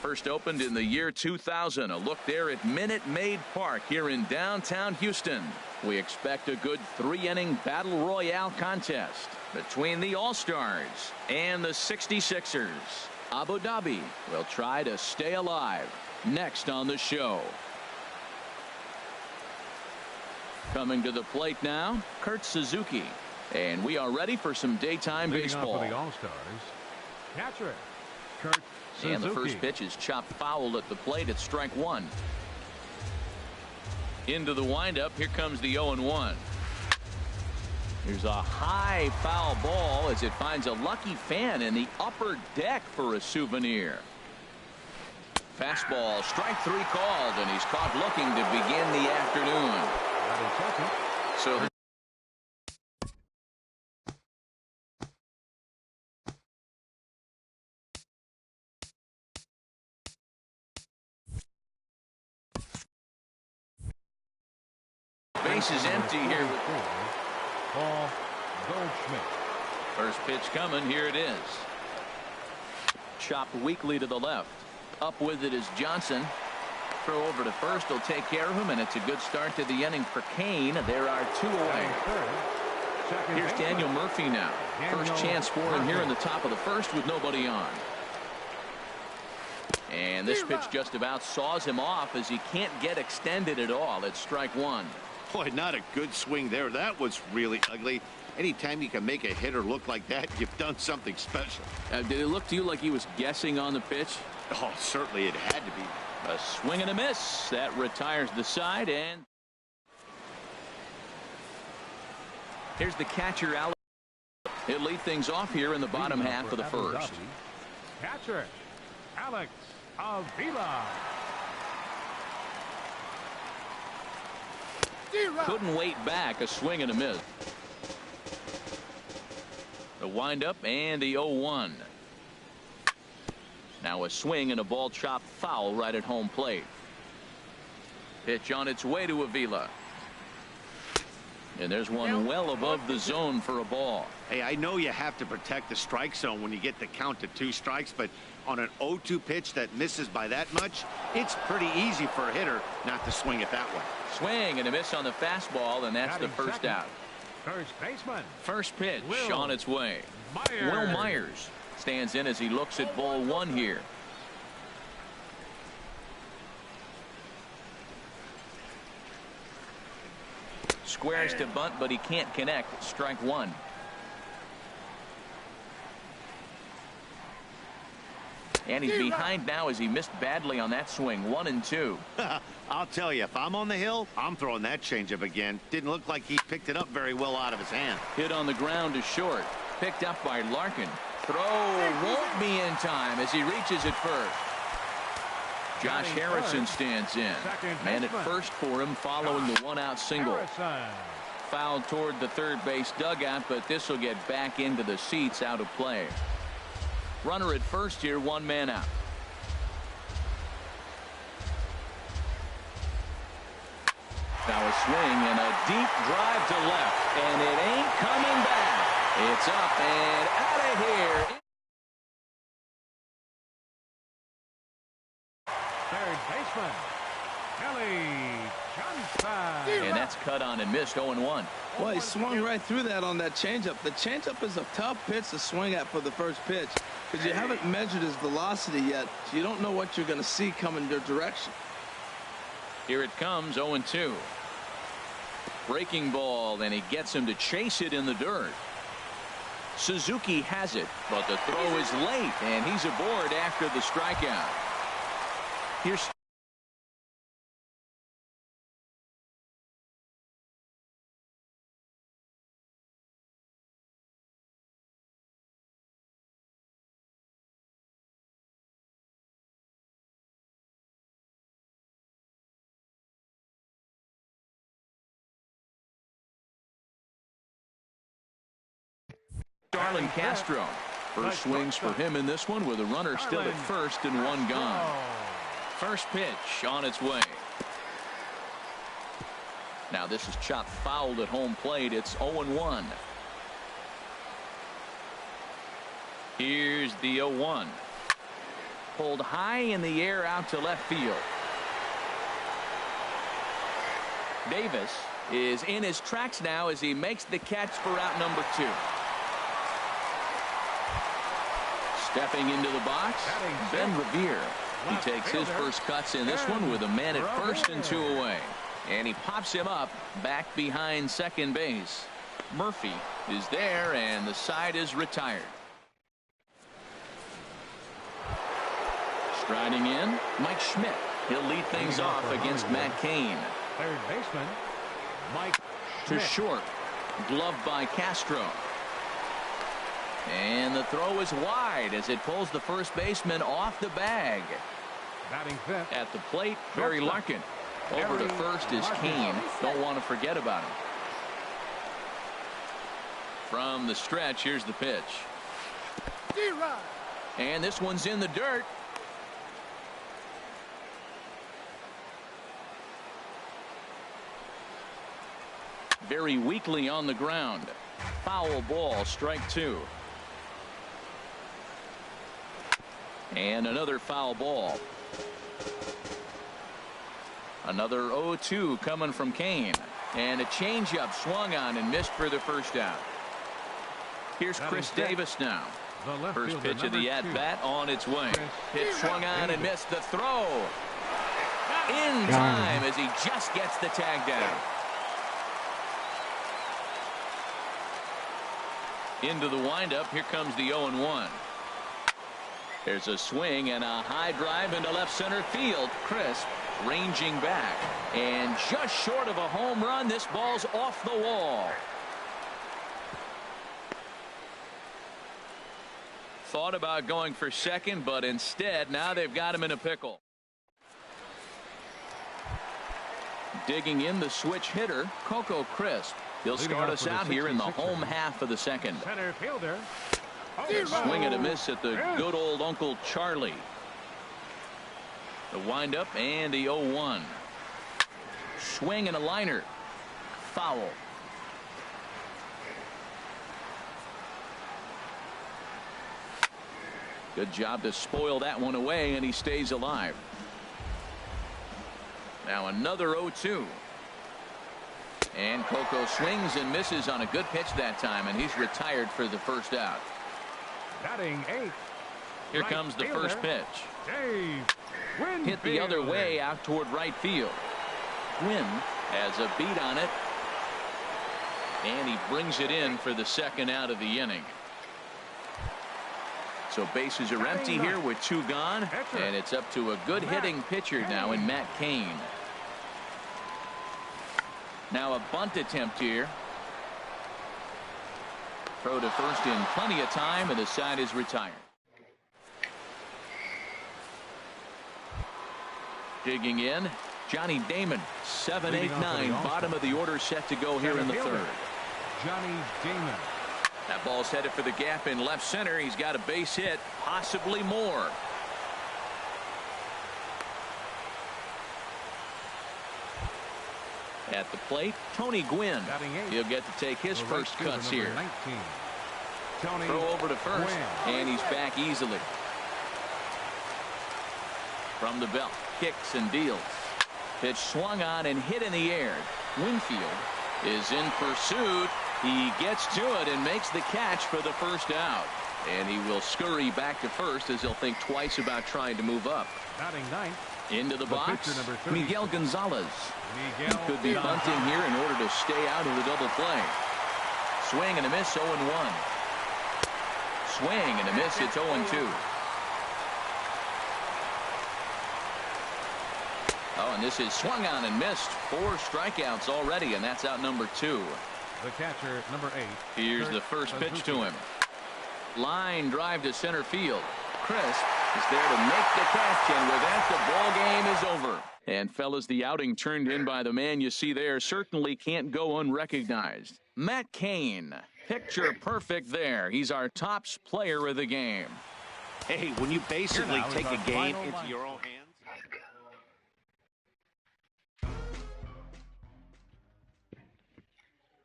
first opened in the year 2000. A look there at Minute Maid Park here in downtown Houston. We expect a good 3-inning battle royale contest between the All-Stars and the 66ers. Abu Dhabi will try to stay alive. Next on the show. Coming to the plate now, Kurt Suzuki. And we are ready for some daytime baseball. For the All-Stars, catcher Kurt Suzuki. And the first pitch is chopped foul at the plate. It's strike one. Into the windup. Here comes the 0-1. Here's a high foul ball as it finds a lucky fan in the upper deck for a souvenir. Fastball, strike three called, and he's caught looking to begin the afternoon. So base is empty here. Paul Goldschmidt. First pitch coming. Here it is. Chopped weakly to the left. Up with it is Johnson. Throw over to first. He'll take care of him, and it's a good start to the inning for Kane. There are two away. Here's Daniel Murphy now. First chance for him here in the top of the first with nobody on. And this pitch just about saws him off as he can't get extended at all. It's strike one. Boy, not a good swing there. That was really ugly. Anytime you can make a hitter look like that, you've done something special. Did it look to you like he was guessing on the pitch? Oh, certainly it had to be. A swing and a miss. That retires the side, and here's the catcher, Alex. He'll lead things off here in the bottom half of the first. Catcher Alex Avila. Couldn't wait back. A swing and a miss. The windup and the 0-1. Now a swing and a ball chopped foul right at home plate. Pitch on its way to Avila. And there's one well above the zone for a ball. Hey, I know you have to protect the strike zone when you get the count to 2 strikes, but on an 0-2 pitch that misses by that much, it's pretty easy for a hitter not to swing it that way. Swing and a miss on the fastball, and that's the first out. First baseman. First pitch on its way. Myers. Will Myers stands in as he looks at ball one here. Squares to bunt, but he can't connect. Strike one. And he's behind now as he missed badly on that swing. 1-2. I'll tell you, if I'm on the hill, I'm throwing that changeup again. Didn't look like he picked it up very well out of his hand. Hit on the ground to short. Picked up by Larkin. Throw won't be in time as he reaches it first. Josh Harrison stands in. Man at first for him following the one-out single. Fouled toward the third base dugout, but this will get back into the seats, out of play. Runner at first here, one man out. Now a swing and a deep drive to left, and it ain't coming back. It's up and out of here. Third baseman Kelly Johnson. And that's cut on and missed. 0-1. Well, he swung right through that on that changeup. The changeup is a tough pitch to swing at for the first pitch because you haven't measured his velocity yet, so you don't know what you're going to see coming your direction. Here it comes. 0-2. Breaking ball, and he gets him to chase it in the dirt. Suzuki has it, but the throw is late, and he's aboard after the strikeout. Here's Starlin Castro. First swings for him in this one with a runner still at first and one gone. First pitch on its way. Now this is chopped fouled at home plate. It's 0-1. Here's the 0-1. pulled high in the air out to left field. Davis is in his tracks now as he makes the catch for out number 2. Stepping into the box, Ben Revere. He takes his first cuts in this one with a man at first and 2 away. And he pops him up back behind second base. Murphy is there, and the side is retired. Striding in, Mike Schmidt. He'll lead things off against Matt Cain. Third baseman, Mike To Schmidt. short. Gloved by Castro. And the throw is wide as it pulls the first baseman off the bag. Batting fifth. At the plate, Barry Larkin. Over to first is Cain. Don't want to forget about him. From the stretch, here's the pitch. And this one's in the dirt. Very weakly on the ground. Foul ball, strike 2. And another foul ball. Another 0-2 coming from Cain. And a changeup swung on and missed for the first out. Here's Chris Davis now. First pitch of the at-bat on its way. Pitch swung on and missed. The throw in time as he just gets the tag down. Into the windup. Here comes the 0-1. There's a swing and a high drive into left center field. Crisp ranging back. And just short of a home run, this ball's off the wall. Thought about going for second, but instead now they've got him in a pickle. Digging in the switch hitter, Coco Crisp. He'll start us out here in the home half of the second. Center fielder. Swing and a miss at the good old Uncle Charlie. The windup and the 0-1. Swing and a liner. Foul. Good job to spoil that one away, and he stays alive. Now another 0-2. And Coco swings and misses on a good pitch that time, and he's retired for the first out. Batting 8. Here comes the first pitch. Hit the other way out toward right field. Gwynn has a beat on it. And he brings it in for the second out of the inning. So bases are empty here with 2 gone. And it's up to a good hitting pitcher now in Matt Cain. Now a bunt attempt here. Throw to first in plenty of time, and the side is retired. Digging in, Johnny Damon. 7, 8, 9. Bottom of the order set to go here in the third. Johnny Damon. That ball's headed for the gap in left center. He's got a base hit, possibly more. At the plate, Tony Gwynn. He'll get to take his first cuts here. Throw over to first, and he's back easily. From the belt, kicks and deals. Pitch swung on and hit in the air. Winfield is in pursuit. He gets to it and makes the catch for the first out. And he will scurry back to first as he'll think twice about trying to move up. Batting 9. Into the box, Miguel Gonzalez. He could be bunting here in order to stay out of the double play. Swing and a miss, 0-1. Swing and a miss, it's 0-2. Oh, and this is swung on and missed. 4 strikeouts already, and that's out number 2. The catcher, number 8. Here's the first pitch to him. Line drive to center field. Crisp is there to make the catch, and with that, the ball game is over. And fellas, the outing turned in by the man you see there certainly can't go unrecognized. Matt Cain, picture perfect there. He's our tops player of the game. Hey, when you basically take a game into your own hands.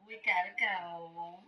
We gotta go.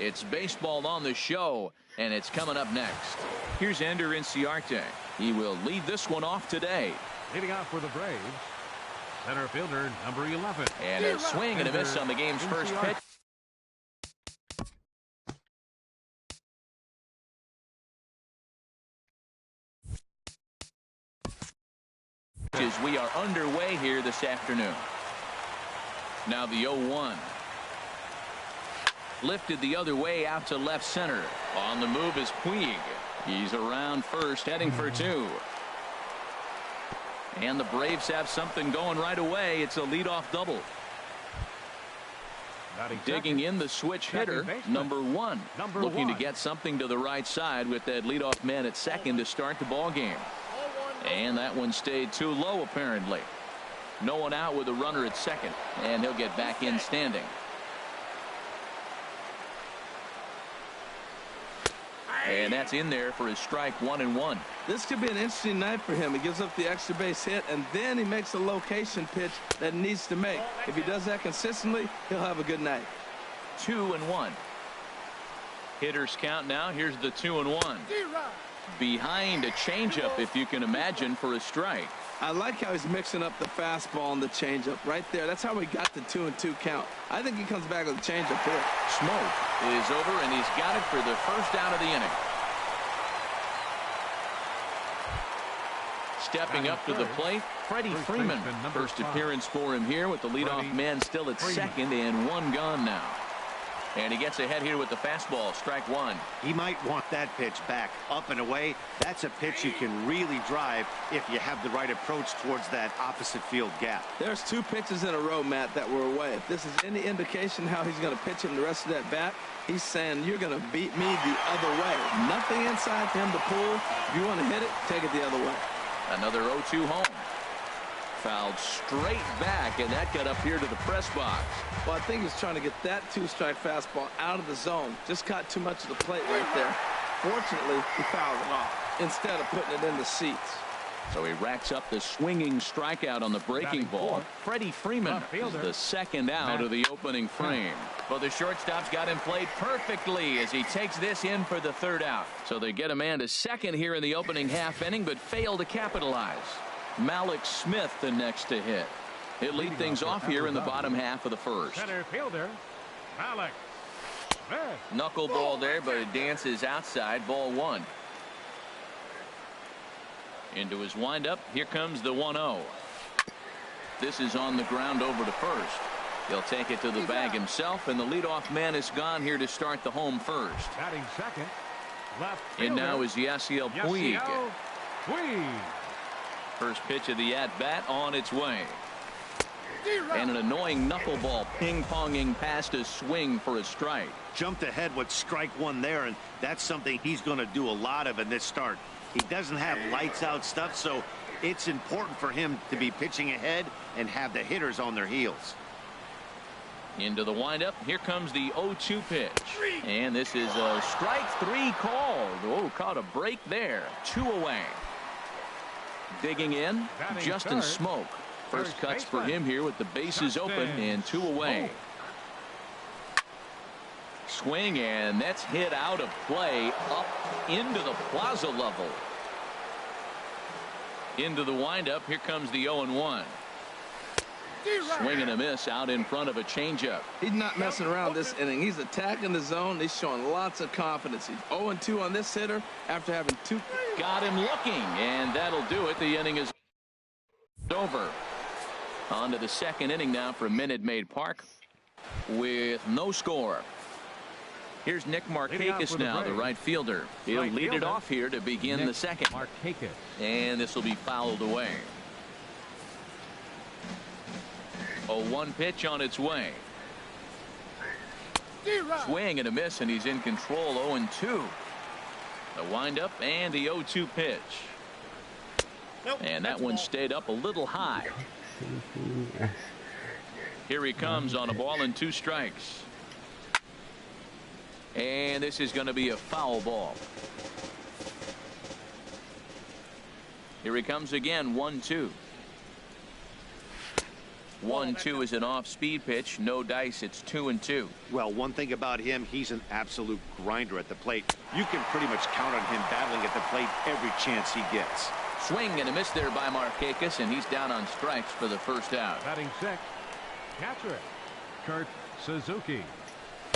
It's baseball on the show, and it's coming up next. Here's Ender Inciarte. He will lead this one off today. Leading off for the Braves, center fielder number 11. And a swing and a miss on the game's first pitch. As we are underway here this afternoon. Now the 0-1. Lifted the other way out to left center. On the move is Puig. He's around first, heading for two. And the Braves have something going right away. It's a leadoff double. Digging in the switch hitter, number one. Looking to get something to the right side with that leadoff man at second to start the ball game. And that one stayed too low, apparently. No one out with a runner at second, and he'll get back in standing. And that's in there for his strike 1-1. This could be an interesting night for him. He gives up the extra base hit, and then he makes a location pitch that he needs to make. If he does that consistently, he'll have a good night. 2-1. Hitters count now. Here's the 2-1. Behind a changeup, if you can imagine, for a strike. I like how he's mixing up the fastball and the changeup right there. That's how we got the 2-2 count. I think he comes back with a changeup here. Smoke is over, and he's got it for the first out of the inning. Stepping up to the plate, Freddie Freeman. First appearance for him here with the leadoff man still at second and one gone now. And he gets ahead here with the fastball, strike one. He might want that pitch back, up and away. That's a pitch you can really drive if you have the right approach towards that opposite field gap. There's two pitches in a row, Matt, that were away. If this is any indication how he's going to pitch him the rest of that bat, he's saying you're going to beat me the other way. Nothing inside for him to pull. If you want to hit it, take it the other way. Another 0-2 home. Fouled straight back, and that got up here to the press box. Well, I think he's trying to get that two-strike fastball out of the zone. Just caught too much of the plate right there. Fortunately, he fouled it off instead of putting it in the seats. So he racks up the swinging strikeout on the breaking ball. Freddie Freeman is the second out of the opening frame. Well, the shortstop's got him played perfectly as he takes this in for the third out. So they get a man to second here in the opening half inning, but fail to capitalize. Malik Smith the next to hit. He'll lead things off here in the bottom half of the first. Center fielder, Malik Smith. Knuckleball there, but it dances outside. Ball one. Into his windup. Here comes the 1-0. This is on the ground over to first. He'll take it to the bag himself, and the leadoff man is gone here to start the home first. Batting second, left fielder. And now is Yasiel Puig. Puig. First pitch of the at-bat on its way. And an annoying knuckleball ping-ponging past a swing for a strike. Jumped ahead with strike one there, and that's something he's going to do a lot of in this start. He doesn't have lights-out stuff, so it's important for him to be pitching ahead and have the hitters on their heels. Into the windup. Here comes the 0-2 pitch. And this is a strike three called. Oh, caught a break there. 2 away. Digging in, Justin Smoke. First cuts for him here with the bases open and 2 away. Swing, and that's hit out of play up into the plaza level. Into the windup. Here comes the 0-1. Swing and a miss out in front of a changeup. He's not messing around this inning. He's attacking the zone. He's showing lots of confidence. He's 0-2 on this hitter after having two. Got him looking, and that'll do it. The inning is over. On to the second inning now for Minute Maid Park with no score. Here's Nick Markakis now, the right fielder. He'll lead it off here to begin the second. And this will be fouled away. 0-1 pitch on its way. Swing and a miss, and he's in control. 0-2. The windup and the 0-2 pitch. And that one stayed up a little high. Here he comes on a ball and 2 strikes. And this is going to be a foul ball. Here he comes again. 1-2. 1-2 is an off-speed pitch. No dice. It's 2-2. Well, one thing about him, he's an absolute grinder at the plate. You can pretty much count on him battling at the plate every chance he gets. Swing and a miss there by Markakis, and he's down on strikes for the first out. Batting sixth, catcher, Kurt Suzuki.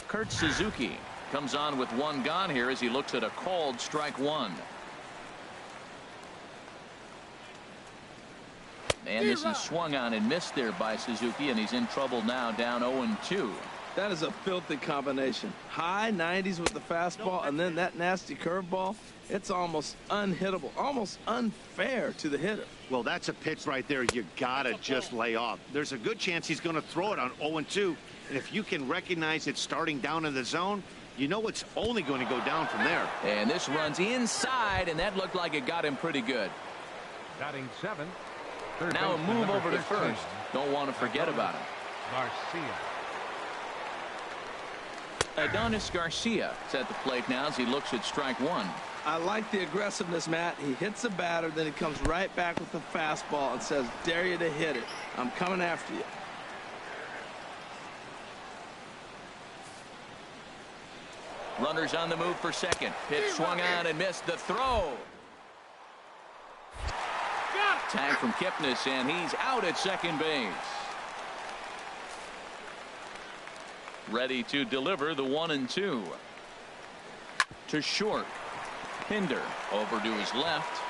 Kurt Suzuki comes on with one gone here as he looks at a called strike one. And this is swung on and missed there by Suzuki, and he's in trouble now, down 0-2. That is a filthy combination. High 90s with the fastball, and then that nasty curveball. It's almost unhittable, almost unfair to the hitter. Well, that's a pitch right there you gotta just lay off. There's a good chance he's going to throw it on 0-2, and if you can recognize it starting down in the zone, you know it's only going to go down from there. And this runs inside, and that looked like it got him pretty good. Batting seventh. Now a move over to first. Don't want to forget about him. Garcia. Adonis Garcia is at the plate now as he looks at strike one. I like the aggressiveness, Matt. He hits the batter, then he comes right back with the fastball and says, dare you to hit it. I'm coming after you. Runners on the move for second. Pitch swung on and missed. The throw. Tag from Kipnis, and he's out at second base. Ready to deliver the 1-2. To short. Pinder over to his left.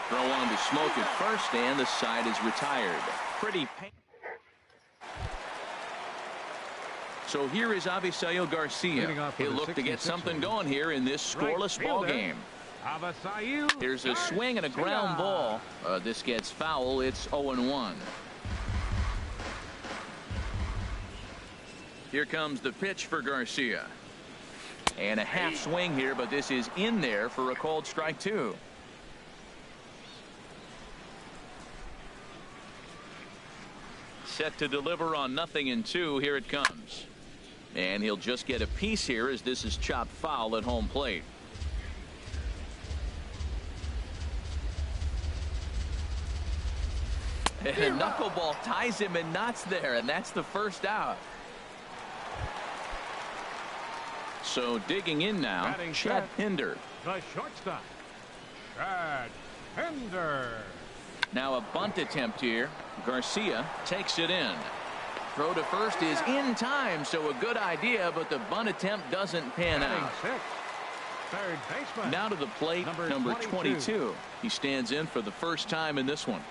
Throw on to Smoke at first, and the side is retired. Pretty painful. So here is Avisail Garcia. He'll look to get something going here in this scoreless ball game. Here's a swing and a ground ball. This gets foul. It's 0-1. Here comes the pitch for Garcia. And a half swing here, but this is in there for a called strike two. Set to deliver on 0-2. Here it comes. And he'll just get a piece here as this is chopped foul at home plate. And a knuckleball ties him in knots there, and that's the first out. So digging in now, Chad Pinder. The shortstop, Chad Pinder. Now a bunt attempt here. Garcia takes it in. Throw to first is in time, so a good idea, but the bunt attempt doesn't pan out. Third baseman. Now to the plate, number 22. He stands in for the first time in this one.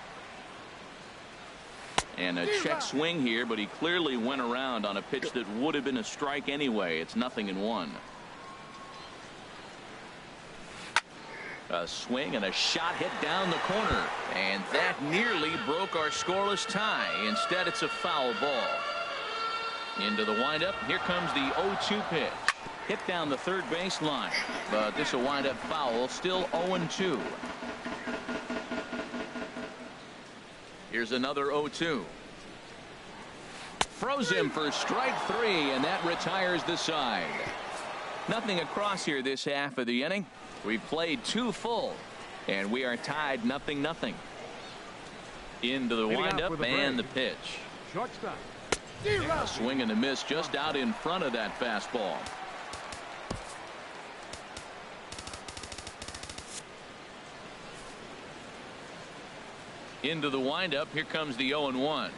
And a check swing here, but he clearly went around on a pitch that would have been a strike anyway. It's 0-1. A swing and a shot hit down the corner, and that nearly broke our scoreless tie. Instead, it's a foul ball. Into the windup. Here comes the 0-2 pitch. Hit down the third base line, but this will wind up foul. Still 0-2. Here's another 0-2. Throws him for strike three, and that retires the side. Nothing across here this half of the inning. We've played two full, and we are tied 0-0. Into the windup and the pitch. Shortstop. A swing and a miss just out in front of that fastball. Into the windup. Here comes the 0-1.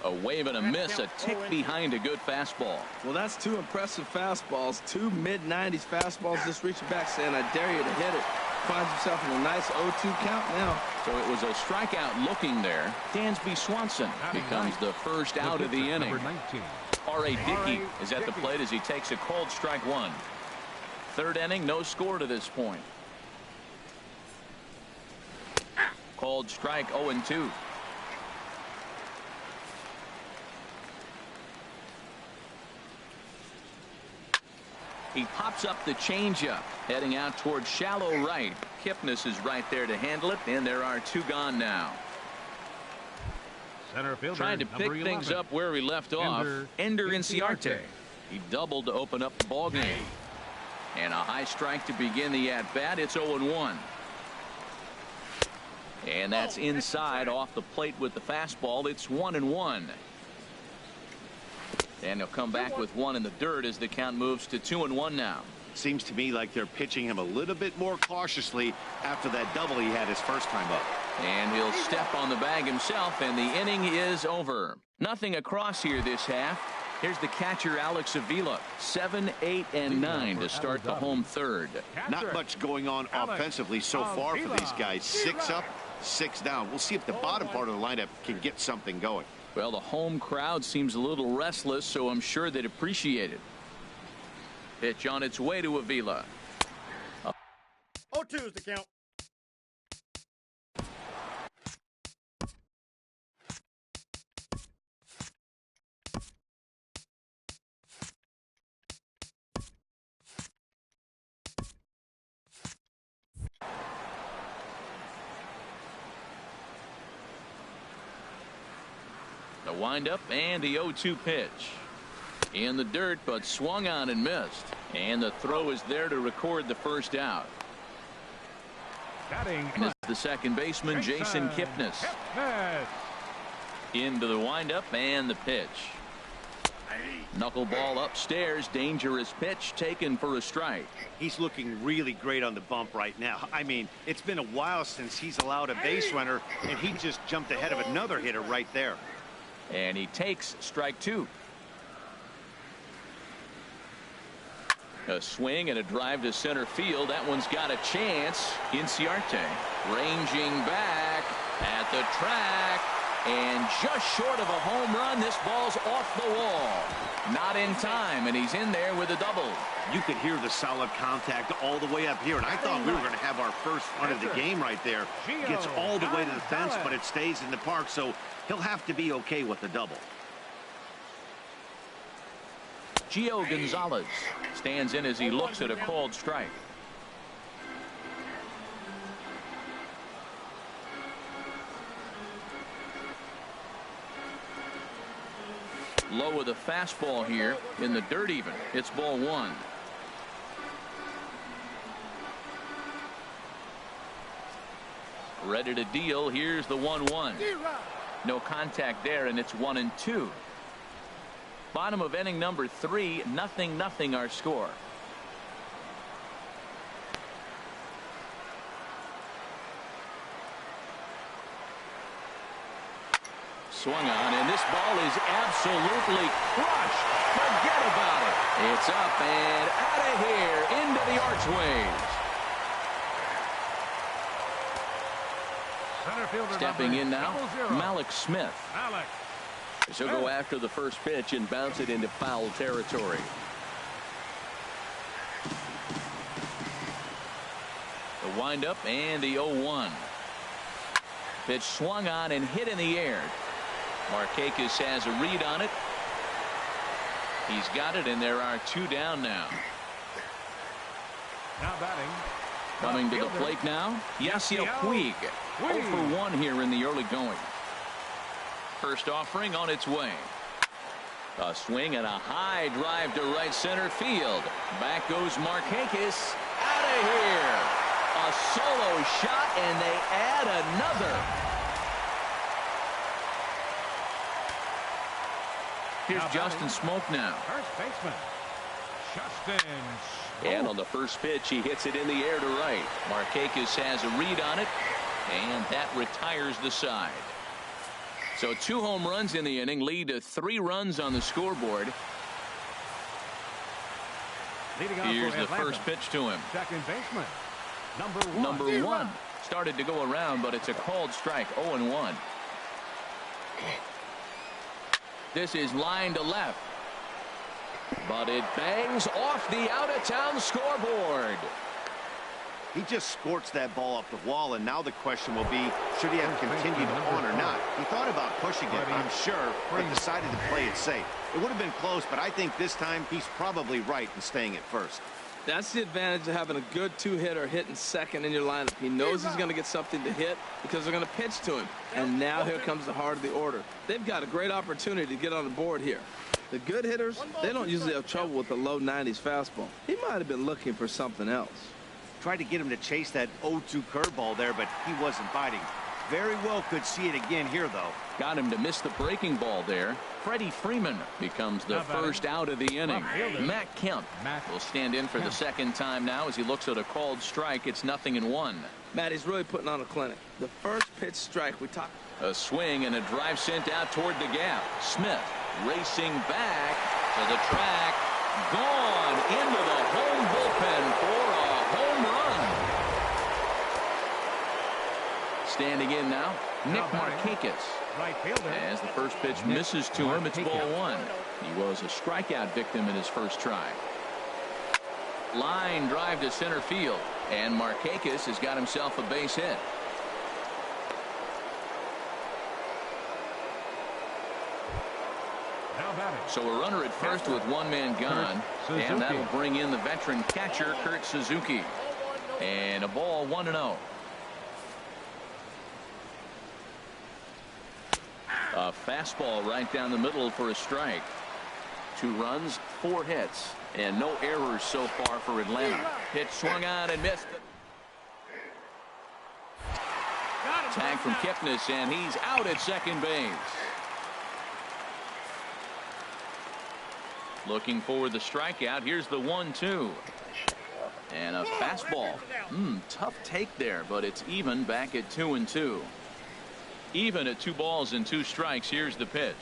A wave and a miss, a tick behind a good fastball. Well, that's two impressive fastballs. Two mid-90s fastballs just reaching back saying, I dare you to hit it. Finds himself in a nice 0-2 count now. So it was a strikeout looking there. Dansby Swanson becomes the first out of the inning. R.A. Dickey is at the plate as he takes a called strike one. Third inning, no score to this point. Called strike 0-2. He pops up the changeup, heading out towards shallow right. Kipnis is right there to handle it, and there are two gone now. Center fielder, trying to pick things up where we left off. Ender Inciarte. He doubled to open up the ball game. And a high strike to begin the at-bat. It's 0-1. And that's inside off the plate with the fastball. It's 1-1. And he'll come back with one in the dirt as the count moves to 2-1 now. Seems to me like they're pitching him a little bit more cautiously after that double he had his first time up. And he'll step on the bag himself, and the inning is over. Nothing across here this half. Here's the catcher, Alex Avila. 7, 8, and 9 to start the home third. Not much going on offensively so far for these guys. 6 up, 6 down. We'll see if the bottom part of the lineup can get something going. Well, the home crowd seems a little restless, so I'm sure they'd appreciate it. Pitch on its way to Avila. 0-2 is the count. The windup and the 0-2 pitch. In the dirt, but swung on and missed. And the throw is there to record the first out. And it's the second baseman, Jason Kipnis. Into the windup and the pitch. Knuckleball upstairs. Dangerous pitch taken for a strike. He's looking really great on the bump right now. I mean, it's been a while since he's allowed a base runner, and he just jumped ahead of another hitter right there. And he takes strike 2. A swing and a drive to center field. That one's got a chance. Inciarte ranging back at the track, and just short of a home run. This ball's off the wall. Not in time, and he's in there with a double. You could hear the solid contact all the way up here, and I thought we were going to have our first run of the game right there. Gets all the way to the fence, but it stays in the park, so he'll have to be okay with the double. Gio Gonzalez stands in as he looks at a called strike. Low with a fastball here in the dirt even. It's ball 1. Ready to deal. Here's the 1-1. No contact there, and it's 1-2. Bottom of inning number 3, 0-0 our score. Swung on, and this ball is absolutely crushed. Forget about it. It's up and out of here into the archways. Stepping in now, Malik Smith. He'll go after the first pitch and bounce it into foul territory. The windup and the 0-1. Pitch swung on and hit in the air. Markakis has a read on it. He's got it, and there are 2 down now. Now batting. Coming to the plate now, Yasiel Puig. 0 for 1 here in the early going. First offering on its way. A swing and a high drive to right center field. Back goes Markakis. Out of here. A solo shot, and they add another. Here's Justin Smoke now. First baseman, Justin Smoke. And on the first pitch, he hits it in the air to right. Markakis has a read on it, and that retires the side. So 2 home runs in the inning lead to 3 runs on the scoreboard. Here's the first pitch to him. Second baseman, number 1. Started to go around, but it's a called strike. 0-1. This is line to left, but it bangs off the out-of-town scoreboard. He just scorched that ball up the wall, and now the question will be, should he have continued on or not? He thought about pushing it, I'm sure, but decided to play it safe. It would have been close, but I think this time he's probably right in staying at first. That's the advantage of having a good 2-hitter hitting second in your lineup. He knows he's going to get something to hit because they're going to pitch to him. And now here comes the heart of the order. They've got a great opportunity to get on the board here. The good hitters, they don't usually have trouble with the low 90s fastball. He might have been looking for something else. Tried to get him to chase that 0-2 curveball there, but he wasn't biting. Very well could see it again here, though. Got him to miss the breaking ball there. Freddie Freeman becomes the first out of the inning. Matt Kemp will stand in for the second time now as he looks at a called strike. It's 0-1. Matt, he's really putting on a clinic. The first pitch strike we talked. A swing and a drive sent out toward the gap. Smith racing back to the track. Gone into the home bullpen for a home run. Standing in now, Nick Markakis. Right fielder. As the first pitch misses to him, it's ball one. He was a strikeout victim in his first try. Line drive to center field, and Markakis has got himself a base hit. So a runner at first with one man gone, and that'll bring in the veteran catcher Kurt Suzuki. And a ball 1-0. A fastball right down the middle for a strike. 2 runs, 4 hits, and no errors so far for Atlanta. Pitch swung on and missed. Tag from Kipnis, and he's out at second base. Looking for the strikeout. Here's the 1-2. And a fastball. Tough take there, but it's even back at 2-2. Even at 2 balls and 2 strikes. Here's the pitch.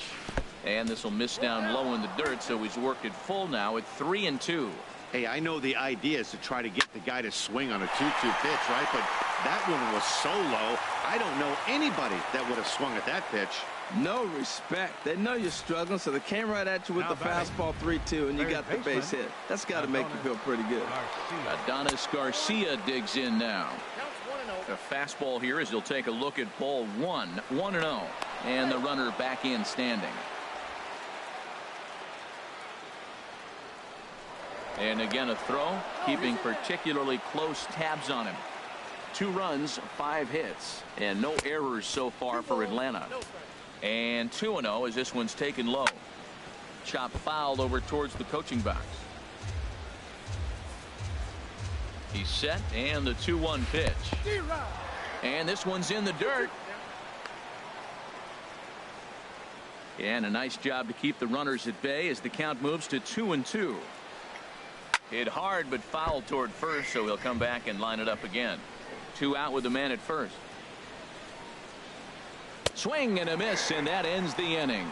And this will miss down low in the dirt, so he's worked it full now at 3-2. Hey, I know the idea is to try to get the guy to swing on a 2-2 pitch, right? But that one was so low, I don't know anybody that would have swung at that pitch. No respect. They know you're struggling, so they came right at you with the fastball 3-2, and you got the base hit. That's got to make you feel pretty good. Adonis Garcia digs in now. A fastball here as he'll take a look at ball 1-0, and the runner back in standing. And again a throw, keeping particularly close tabs on him. 2 runs, 5 hits, and no errors so far for Atlanta. And 2-0 as this one's taken low. Chop foul over towards the coaching box. He's set, and the 2-1 pitch. And this one's in the dirt. And a nice job to keep the runners at bay as the count moves to 2-2. Hit hard but fouled toward first, so he'll come back and line it up again. 2 out with the man at first. Swing and a miss, and that ends the inning.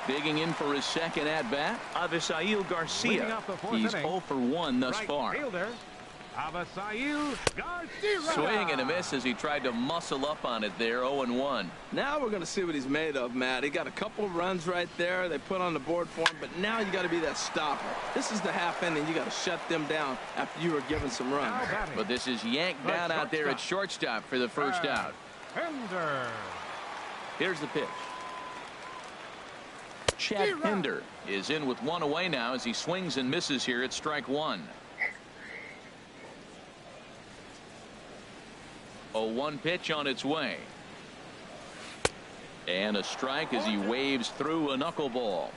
Digging in for his second at-bat, Avisail Garcia. He's 0 for 1 thus far. Swing and a miss as he tried to muscle up on it there. 0-1. Now we're going to see what he's made of, Matt. He got a couple runs right there they put on the board for him, but now you got to be that stopper. This is the half inning. You got to shut them down after you were given some runs. But this is yanked down out there at shortstop for the first out. Here's the pitch. Chad Pinder is in with 1 away now as he swings and misses here at strike 1. 0-1 pitch on its way. And a strike as he waves through a knuckleball.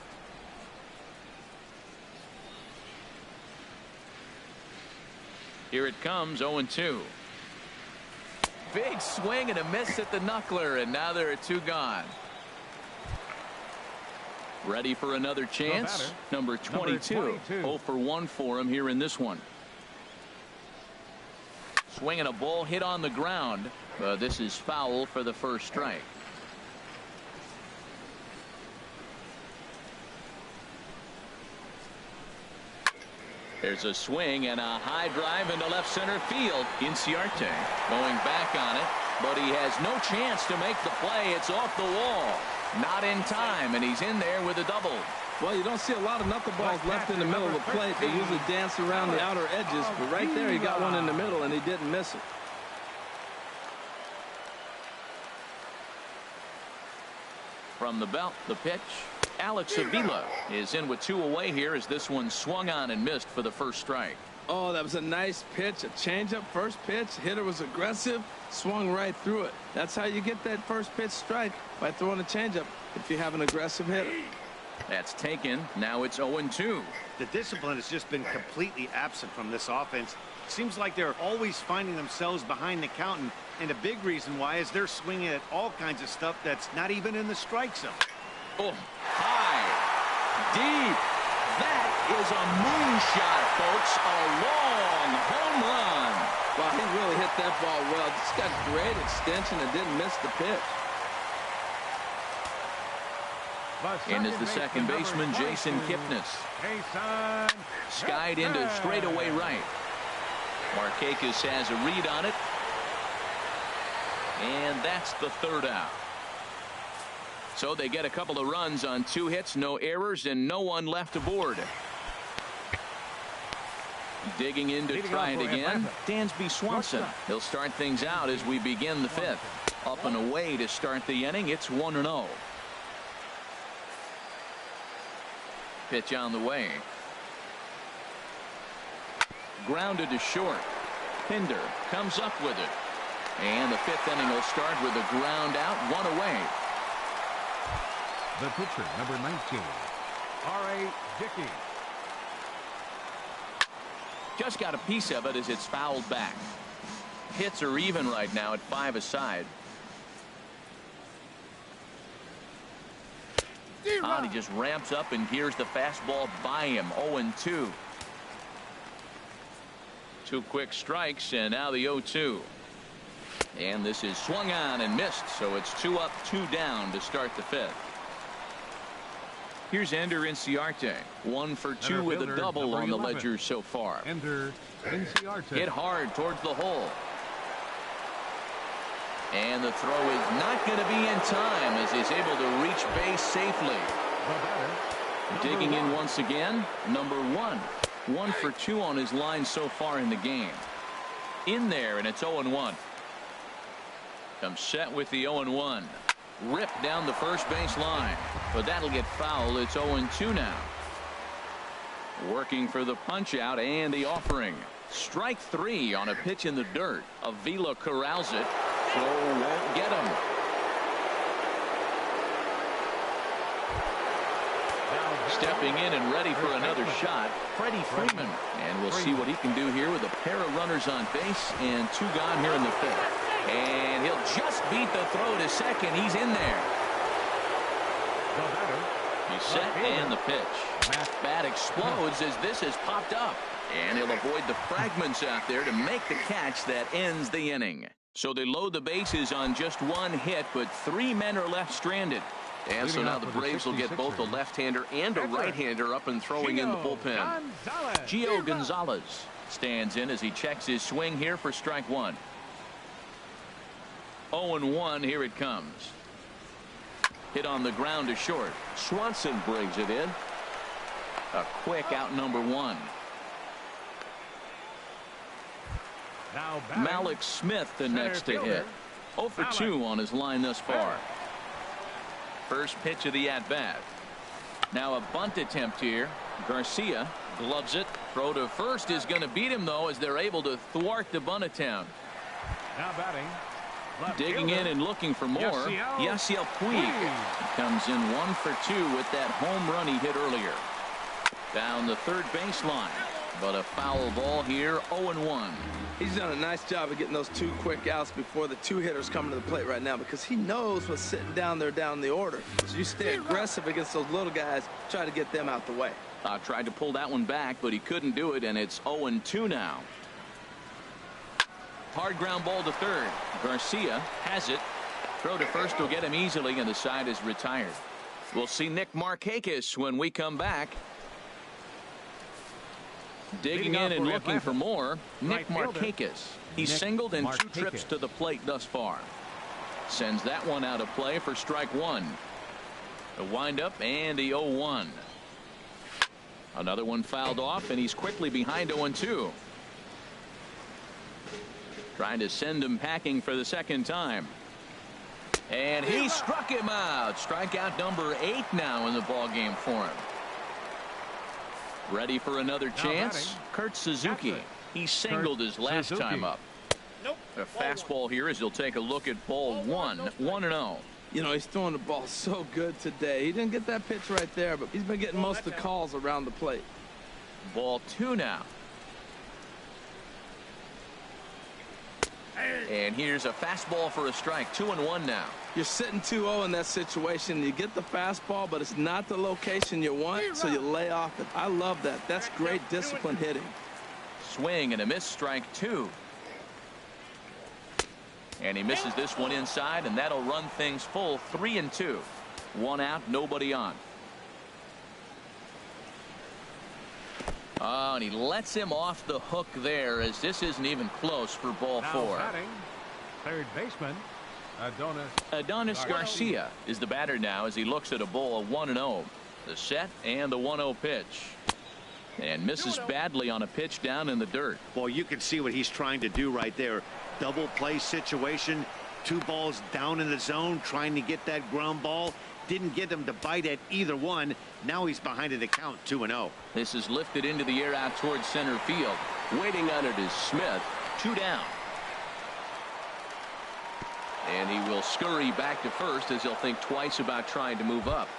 Here it comes, 0-2. Big swing and a miss at the knuckler, and now there are 2 gone. Ready for another chance. Number 22. 0 for 1 for him here in this one. Swinging a ball hit on the ground. This is foul for the first strike. There's a swing and a high drive into left center field. Inciarte going back on it, but he has no chance to make the play. It's off the wall. Not in time, and he's in there with a double. Well, you don't see a lot of knuckleballs left in the middle of the plate. They usually dance around the outer edges, but right there he got one in the middle, and he didn't miss it. From the belt, the pitch. Alex Avila is in with 2 away here as this one swung on and missed for the first strike. Oh, that was a nice pitch, a changeup, first pitch. Hitter was aggressive, swung right through it. That's how you get that first pitch strike, by throwing a changeup if you have an aggressive hitter. That's taken. Now it's 0-2. The discipline has just been completely absent from this offense. Seems like they're always finding themselves behind the count, and a big reason why is they're swinging at all kinds of stuff that's not even in the strike zone. Oh, high, deep. That is a moonshot, folks. A long home run. Wow, he really hit that ball well. Just got great extension and didn't miss the pitch. In is the second baseman, Jason Kipnis. Skied into straightaway right. Markakis has a read on it. And that's the third out. So they get a couple of runs on 2 hits, no errors, and no one left aboard. Digging in to try it again, Dansby Swanson. He'll start things out as we begin the 5th. Up and away to start the inning. It's 1-0. Pitch on the way. Grounded to short. Pinder comes up with it. And the 5th inning will start with a ground out, 1 away. The pitcher, number 19, R.A. Dickey. Just got a piece of it as it's fouled back. Hits are even right now at 5 aside. He just ramps up, and here's the fastball by him. 0-2. 2 quick strikes, and now the 0-2. And this is swung on and missed, so it's 2 up, 2 down to start the 5th. Here's Ender Inciarte. 1 for 2 with a double on the ledger so far. Ender Inciarte. Hit hard towards the hole. And the throw is not going to be in time as he's able to reach base safely. Digging in once again, number 1. 1 for 2 on his line so far in the game. In there, and it's 0-1. Comes set with the 0-1. Ripped down the first base line, but that'll get foul. It's 0-2 now. Working for the punch out and the offering. Strike 3 on a pitch in the dirt. Avila corrals it. Throw won't get him. Stepping in and ready for another shot, Freddie Freeman. And we'll see what he can do here with a pair of runners on base and 2 gone here in the 5th. And he'll just beat the throw to second. He's in there. He's set and the pitch. Bat explodes as this has popped up. And he'll avoid the fragments out there to make the catch that ends the inning. So they load the bases on just 1 hit, but 3 men are left stranded. And so now the Braves will get both a left-hander and a right-hander up and throwing in the bullpen. Gio Gonzalez stands in as he checks his swing here for strike 1. 0-1, here it comes. Hit on the ground to short. Swanson brings it in. A quick out, number 1. Malik Smith the next to hit. 0 for 2 on his line thus far. First pitch of the at-bat. Now a bunt attempt here. Garcia gloves it. Throw to first is going to beat him, though, as they're able to thwart the bunt attempt. Now batting. Digging in and looking for more. Yasiel Puig comes in 1 for 2 with that home run he hit earlier. Down the third baseline. But a foul ball here, 0-1. He's done a nice job of getting those 2 quick outs before the 2 hitters coming to the plate right now, because he knows what's sitting down there down the order. So you stay aggressive against those little guys, try to get them out the way. Tried to pull that one back, but he couldn't do it, and it's 0-2 now. Hard ground ball to third. Garcia has it. Throw to first will get him easily, and the side is retired. We'll see Nick Markakis when we come back. Digging in and looking for more, Nick Markakis. He's singled in 2 trips to the plate thus far. Sends that one out of play for strike 1. The windup and the 0-1. Another one fouled off, and he's quickly behind 0-2. Trying to send him packing for the second time. And he struck him out. Strikeout number 8 now in the ballgame for him. Ready for another chance? Kurt Suzuki. He singled his last time up. A fastball here as he'll take a look at ball 1. 1-0. You know, he's throwing the ball so good today. He didn't get that pitch right there, but he's been getting most of the calls around the plate. Ball 2 now. And here's a fastball for a strike. 2-1 now. You're sitting 2-0 in that situation. You get the fastball, but it's not the location you want, so you lay off it. I love that. That's great disciplined hitting. Swing and a miss, strike 2. And he misses this one inside, and that'll run things full. 3-2. 1 out, nobody on. Oh, and he lets him off the hook there, as this isn't even close for ball 4. Batting, third baseman, Adonis Garcia is the batter now as he looks at a ball of 1-0. The set and the 1-0 pitch. And misses badly on a pitch down in the dirt. Well, you can see what he's trying to do right there. Double play situation. 2 balls down in the zone, trying to get that ground ball. Didn't get him to bite at either one. Now he's behind in the count, 2-0. This is lifted into the air out towards center field. Waiting on it is Smith. 2 down. And he will scurry back to first as he'll think twice about trying to move up.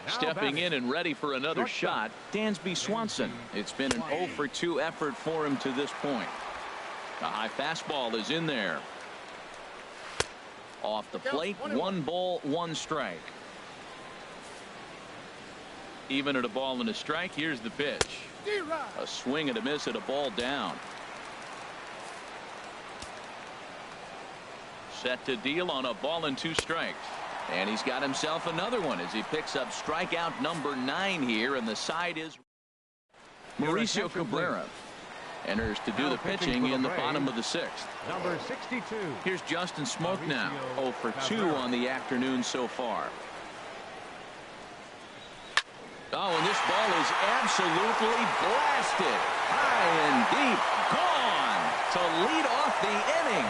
Stepping in and ready for another shot, Dansby Swanson. It's been an 0-for-2 effort for him to this point. A high fastball is in there. Off the plate, 1 ball, 1 strike. Even at a ball and a strike, here's the pitch. A swing and a miss at a ball down. Set to deal on a ball and 2 strikes. And he's got himself another one as he picks up strikeout number 9 here, and the side is Mauricio Cabrera. Enters to do the pitching in the bottom of the 6th. Number 62. Here's Justin Smoke now. 0-for-2 on the afternoon so far. Oh, and this ball is absolutely blasted. High and deep. Gone to lead off the inning.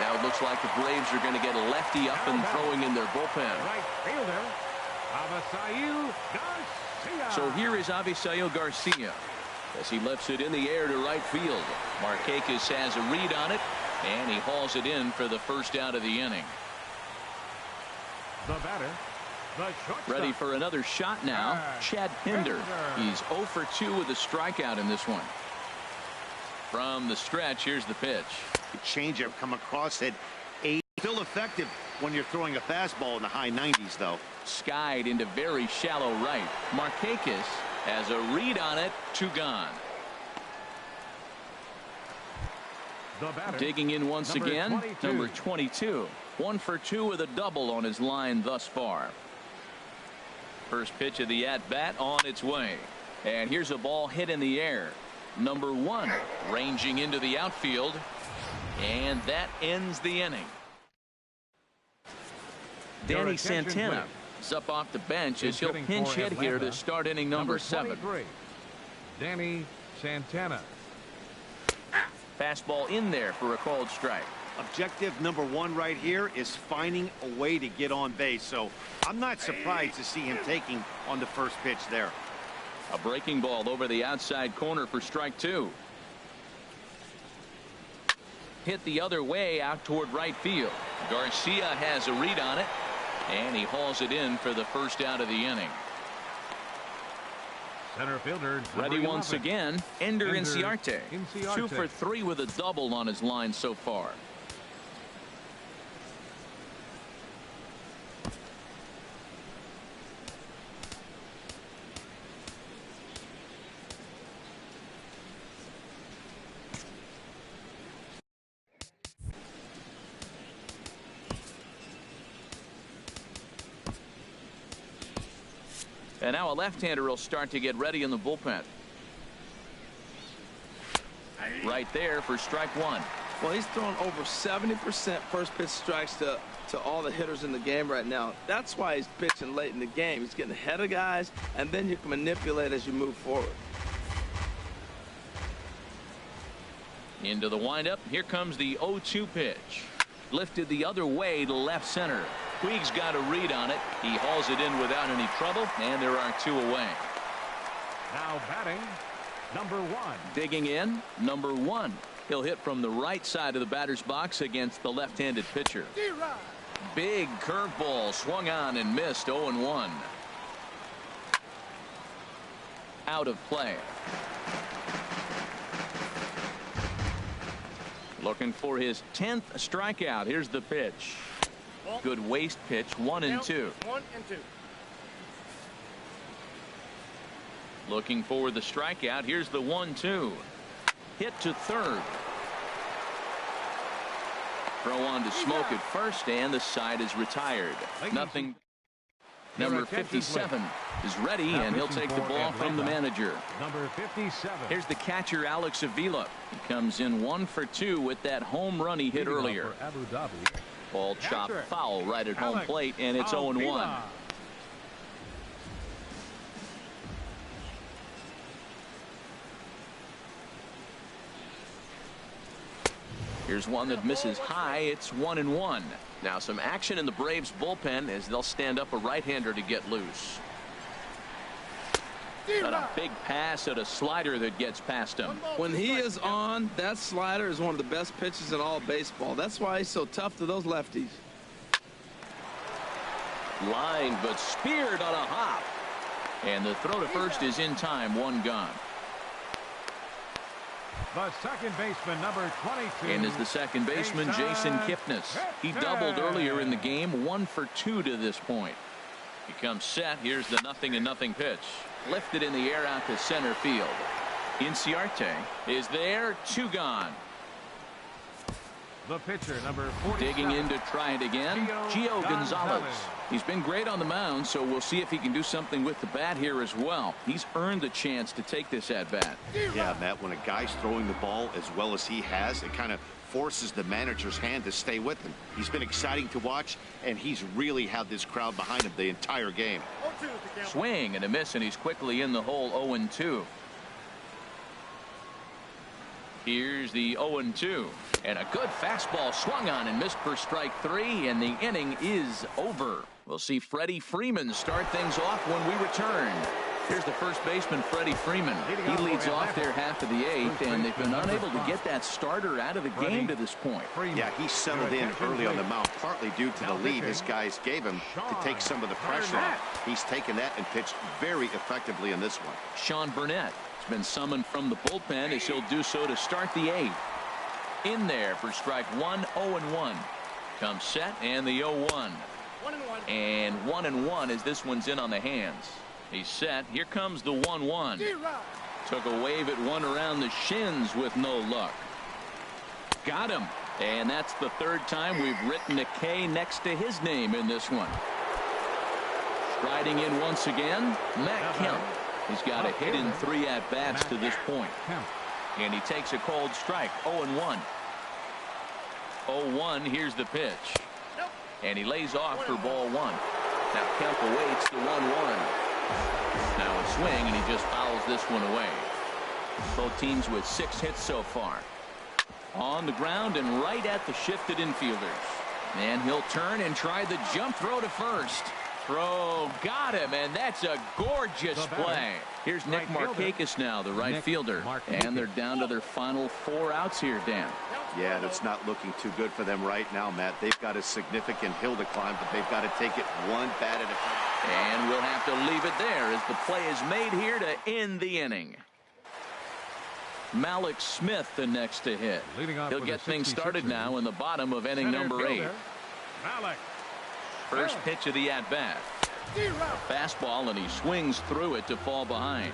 Now it looks like the Braves are going to get a lefty up and throwing in their bullpen. Right fielder, Avisail Garcia. So here is Avisail Garcia as he lifts it in the air to right field. Markakis has a read on it, and he hauls it in for the first out of the inning. The batter, the shortstop. Ready for another shot now, Chad Pinder. He's 0-for-2 with a strikeout in this one. From the stretch, here's the pitch. The changeup come across at 8. Still effective when you're throwing a fastball in the high 90s, though. Skied into very shallow right. Markakis has a read on it. 2 gone. The batter, digging in once number again. 22. Number 22. 1-for-2 with a double on his line thus far. First pitch of the at-bat on its way. And here's a ball hit in the air. Number 1 ranging into the outfield. And that ends the inning. Danny Santana is up off the bench as he'll pinch hit here to start inning number 7. Danny Santana. Fastball in there for a called strike. Objective number 1 right here is finding a way to get on base. So I'm not surprised to see him taking on the first pitch there. A breaking ball over the outside corner for strike 2. Hit the other way out toward right field. Garcia has a read on it, and he hauls it in for the first out of the inning. Center fielder ready once again, Ender Inciarte. 2 for 3 with a double on his line so far. And now a left-hander will start to get ready in the bullpen. Right there for strike 1. Well, he's throwing over 70% first pitch strikes to all the hitters in the game right now. That's why he's pitching late in the game. He's getting ahead of guys, and then you can manipulate as you move forward. Into the windup. Here comes the 0-2 pitch. Lifted the other way to left center. Puig's got a read on it. He hauls it in without any trouble, and there are 2 away. Now batting, number 1. Digging in, number 1. He'll hit from the right side of the batter's box against the left-handed pitcher. Big curveball swung on and missed. 0-1. Out of play. Looking for his 10th strikeout. Here's the pitch. Good waist pitch. 1-2. Looking for the strikeout. Here's the 1-2. Hit to third. Throw on to Smoke at first, and the side is retired. Nothing. Number 57 is ready, and he'll take the ball from the manager. Number 57. Here's the catcher, Alex Avila. He comes in 1 for 2 with that home run he hit earlier. Ball chopped foul right at home plate, and it's 0-1. Here's one that misses high. It's 1-1. Now some action in the Braves bullpen as they'll stand up a right-hander to get loose. Got a big pass at a slider that gets past him. When he is on, that slider is one of the best pitches in all baseball. That's why he's so tough to those lefties. Line, but speared on a hop. And the throw to first is in time. 1 gone. The second baseman, number 22. And is the second baseman, Jason Kipnis. He doubled earlier in the game. 1 for 2 to this point. He comes set. Here's the 0-0 pitch. Lifted in the air out to center field. Inciarte is there. 2 gone. The pitcher, number 47. Digging in to try it again, Gio Gonzalez. He's been great on the mound, so we'll see if he can do something with the bat here as well. He's earned the chance to take this at bat. Yeah, Matt, when a guy's throwing the ball as well as he has, it kind of forces the manager's hand to stay with him. He's been exciting to watch, and he's really had this crowd behind him the entire game. Swing and a miss, and he's quickly in the hole. 0-2. Here's the 0-2. And a good fastball swung on and missed for strike 3, and the inning is over. We'll see Freddie Freeman start things off when we return. Here's the first baseman, Freddie Freeman. He leads off their half of the 8th, and they've been unable to get that starter out of the game to this point. Yeah, he settled in early on the mound, partly due to the lead his guys gave him to take some of the pressure off. He's taken that and pitched very effectively in this one. Sean Burnett has been summoned from the bullpen as he'll do so to start the 8th. In there for strike 1, 0-1. Comes set, and the 0-1. And 1-1 as this one's in on the hands. He's set. Here comes the 1-1. Took a wave at one around the shins with no luck. Got him. And that's the 3rd time we've written a K next to his name in this one. Striding in once again, Matt Kemp. He's got a hit in 3 at-bats to this point. And he takes a cold strike. 0-1. 0-1. Here's the pitch. And he lays off for ball 1. Now Kemp awaits the 1-1. Now a swing, and he just fouls this one away. Both teams with 6 hits so far. On the ground and right at the shifted infielders. And he'll turn and try the jump throw to first. Throw got him, and that's a gorgeous play. Here's Nick Markakis now, the right fielder. And they're down to their final 4 outs here, Dan. Yeah, that's not looking too good for them right now, Matt. They've got a significant hill to climb, but they've got to take it one bat at a time. And we'll have to leave it there as the play is made here to end the inning. Malik Smith the next to hit. He'll get things started now in the bottom of inning number 8. First pitch of the at-bat. A fastball, and he swings through it to fall behind.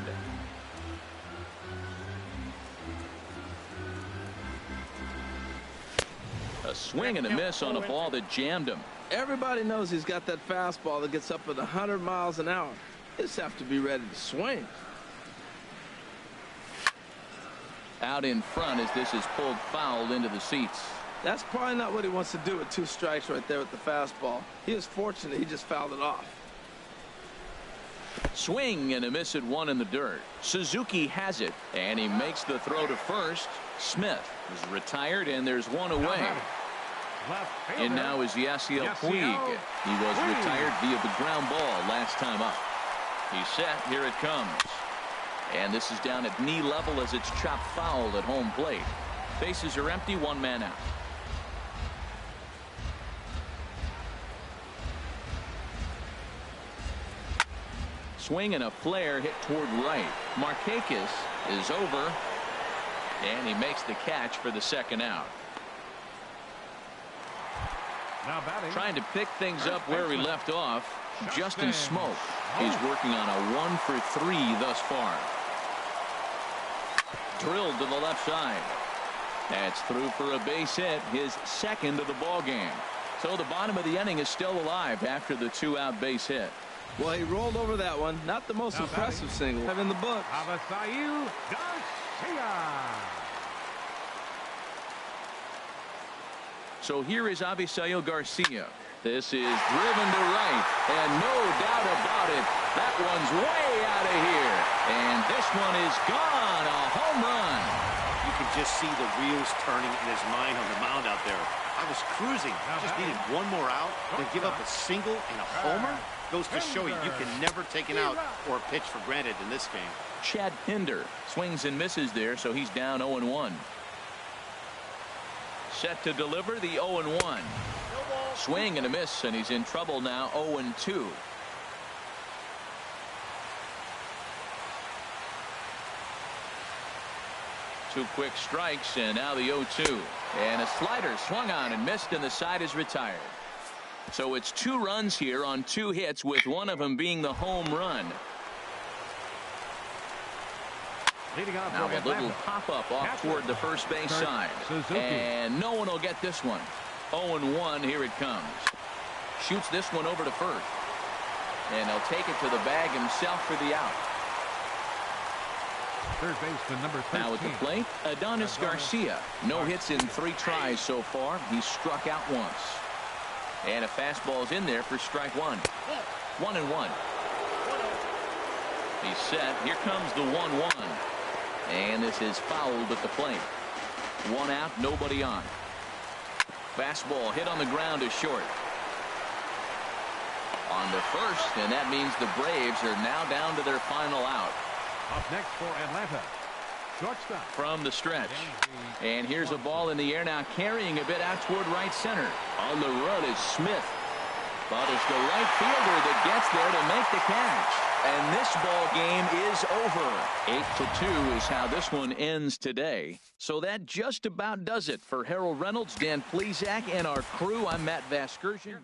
A swing and a miss on a ball that jammed him. Everybody knows he's got that fastball that gets up at 100 miles an hour. He just have to be ready to swing. Out in front as this is pulled foul into the seats. That's probably not what he wants to do with 2 strikes right there with the fastball. He was fortunate he just fouled it off. Swing and a miss at 1 in the dirt. Suzuki has it, and he makes the throw to first. Smith is retired, and there's 1 away. And now is Yasiel Puig. He was retired via the ground ball last time up. He's set. Here it comes. And this is down at knee level as it's chopped foul at home plate. Bases are empty, one man out. Swing and a flare hit toward right. Markakis is over, and he makes the catch for the second out. Now batting. Trying to pick things up where he left off. Justin Smoke. He's working on a 1-for-3 thus far. Drilled to the left side. That's through for a base hit, his second of the ball game. So the bottom of the inning is still alive after the 2-out base hit. Well, he rolled over that one. Not the most impressive single in the book. Avisail Garcia. So here is Avisail Garcia. This is driven to right, and no doubt about it, that one's way out of here. And this one is gone, a home run. You can just see the wheels turning in his mind on the mound out there. I was cruising, just needed one more out, then give up a single and a homer. Goes to show you can never take an out or a pitch for granted in this game. Chad Pinder swings and misses there, so he's down 0-1. Set to deliver the 0-1. Swing and a miss, and he's in trouble now, 0-2. Two quick strikes, and now the 0-2. And a slider swung on and missed, and the side is retired. So it's 2 runs here on 2 hits, with one of them being the home run. Now a little pop-up off toward the first base side. And no one will get this one. 0-1, here it comes. Shoots this one over to first. And he'll take it to the bag himself for the out. Third baseman number 13. Now at the plate, Adonis Garcia. No hits in 3 tries so far. He's struck out once. And a fastball's in there for strike 1. 1-1. He's set. Here comes the 1-1. And this is fouled at the plate. 1 out, nobody on. Fastball hit on the ground is short. On to first, and that means the Braves are now down to their final out. Up next for Atlanta, shortstop. From the stretch. And here's a ball in the air now, carrying a bit out toward right center. On the run is Smith. But it's the right fielder that gets there to make the catch. And this ball game is over. 8-2 is how this one ends today. So that just about does it for Harold Reynolds, Dan Plesac, and our crew. I'm Matt Vasgersian.